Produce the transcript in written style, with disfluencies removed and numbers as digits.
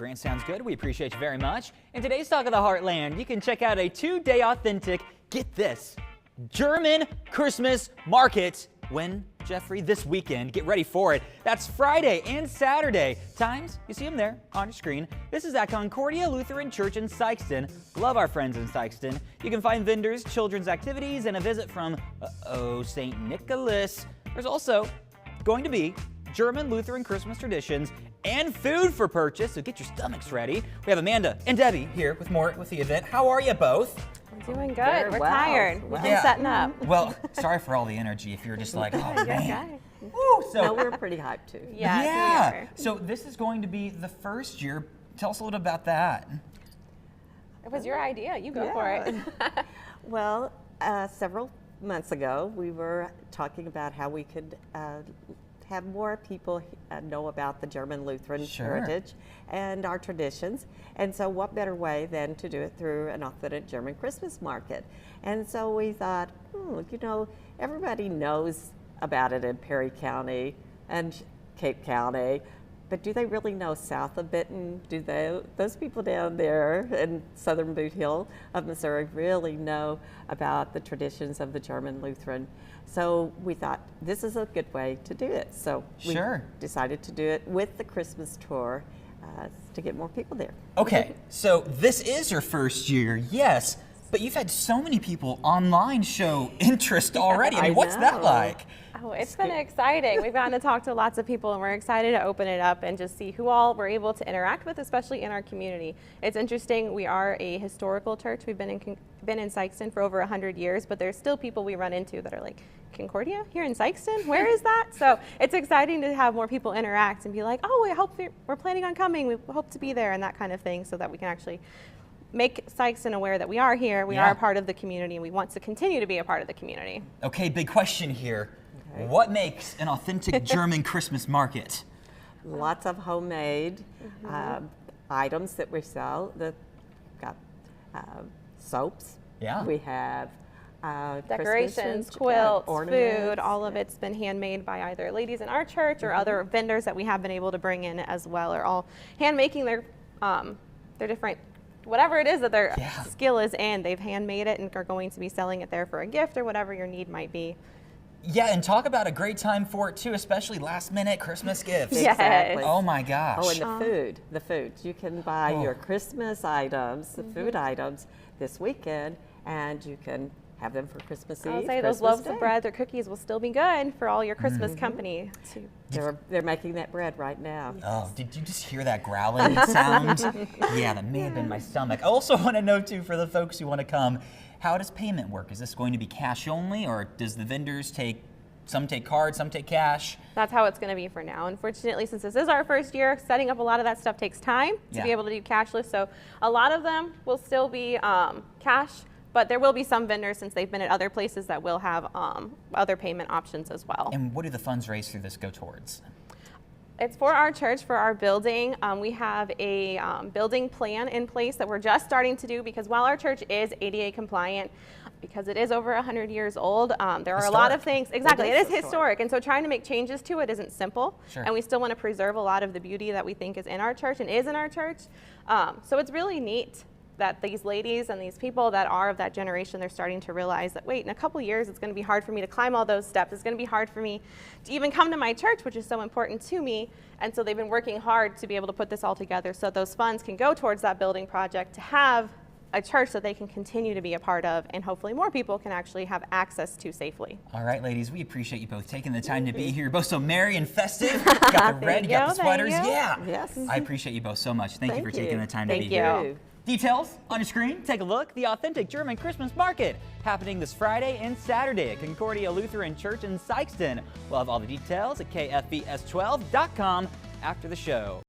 Grant, sounds good. We appreciate you very much. In today's Talk of the Heartland, you can check out a 2-day authentic, get this, German Christmas market. When, Jeffrey? This weekend. Get ready for it. That's Friday and Saturday. Times, you see them there on your screen. This is at Concordia Lutheran Church in Sikeston. Love our friends in Sikeston. You can find vendors, children's activities, and a visit from, St. Nicholas. There's also going to be German Lutheran Christmas traditions and food for purchase, so get your stomachs ready. We have Amanda and Debbie here with more with the event. How are you both? We're doing good. We're tired. We've been setting up. Well, sorry for all the energy if you're just like, oh man. Woo, no, we're pretty hyped too. Yeah. So this is going to be the first year. Tell us a little about that. It was your idea. You go for it. Well, several months ago, we were talking about how we could have more people know about the German Lutheran heritage and our traditions. And so what better way than to do it through an authentic German Christmas market? And so we thought, you know, everybody knows about it in Perry County and Cape County, but do they really know south of Benton? Do those people down there in southern Boot Hill of Missouri really know about the traditions of the German Lutheran? So we thought this is a good way to do it. So we decided to do it with the Christmas tour to get more people there. Okay, so this is your first year, yes, but you've had so many people online show interest already. I mean, what's that like? Oh, it's been exciting. We've gotten to talk to lots of people, and we're excited to open it up and just see who all we're able to interact with, especially in our community. It's interesting. We are a historical church. We've been in Sikeston for over 100 years, but there's still people we run into that are like, Concordia here in Sikeston? Where is that? So it's exciting to have more people interact and be like, oh, I hope we're planning on coming. We hope to be there and that kind of thing, so that we can actually make Sikeston aware that we are here. We are a part of the community, and we want to continue to be a part of the community. Okay, big question here. What makes an authentic German Christmas market? Lots of homemade items that we sell. We've got soaps. Yeah. We have decorations, quilts, food, all of it's been handmade by either ladies in our church or other vendors that we have been able to bring in as well, are all hand making their different, whatever it is that their skill is in, they've handmade it and are going to be selling it there for a gift or whatever your need might be. Yeah, and talk about a great time for it too, especially last minute Christmas gifts. Exactly. Oh my gosh. Oh, and the food. You can buy your Christmas items, the food items this weekend, and you can have them for Christmas Eve. I'll say those loaves of bread or cookies will still be good for all your Christmas company. They're making that bread right now. Oh, did you just hear that growling sound? Yeah, that may have been my stomach. I also want to know too, for the folks who want to come, how does payment work? Is this going to be cash only, or does the vendors some take cards, some take cash? That's how it's going to be for now. Unfortunately, since this is our first year, setting up a lot of that stuff takes time to be able to do cashless. So a lot of them will still be cash, but there will be some vendors, since they've been at other places, that will have other payment options as well. And what do the funds raised through this go towards? It's for our church, for our building. We have a building plan in place that we're just starting to do, because while our church is ADA compliant, because it is over 100 years old, there are a lot of things. Exactly, it is historic. And so trying to make changes to it isn't simple. And we still want to preserve a lot of the beauty that we think is in our church and is in our church. So it's really neat that these ladies and these people that are of that generation, they're starting to realize that, wait, in a couple years, it's going to be hard for me to climb all those steps. It's going to be hard for me to even come to my church, which is so important to me. And so they've been working hard to be able to put this all together so those funds can go towards that building project, to have a church that they can continue to be a part of, and hopefully more people can actually have access to safely. All right, ladies, we appreciate you both taking the time to be here. You're both so merry and festive. You got the red, you got the sweaters. Yeah. Yes. I appreciate you both so much. Thank you for taking the time to be here. Thank you. Details on your screen. Take a look. The authentic German Christmas market happening this Friday and Saturday at Concordia Lutheran Church in Sikeston. We'll have all the details at kfbs12.com after the show.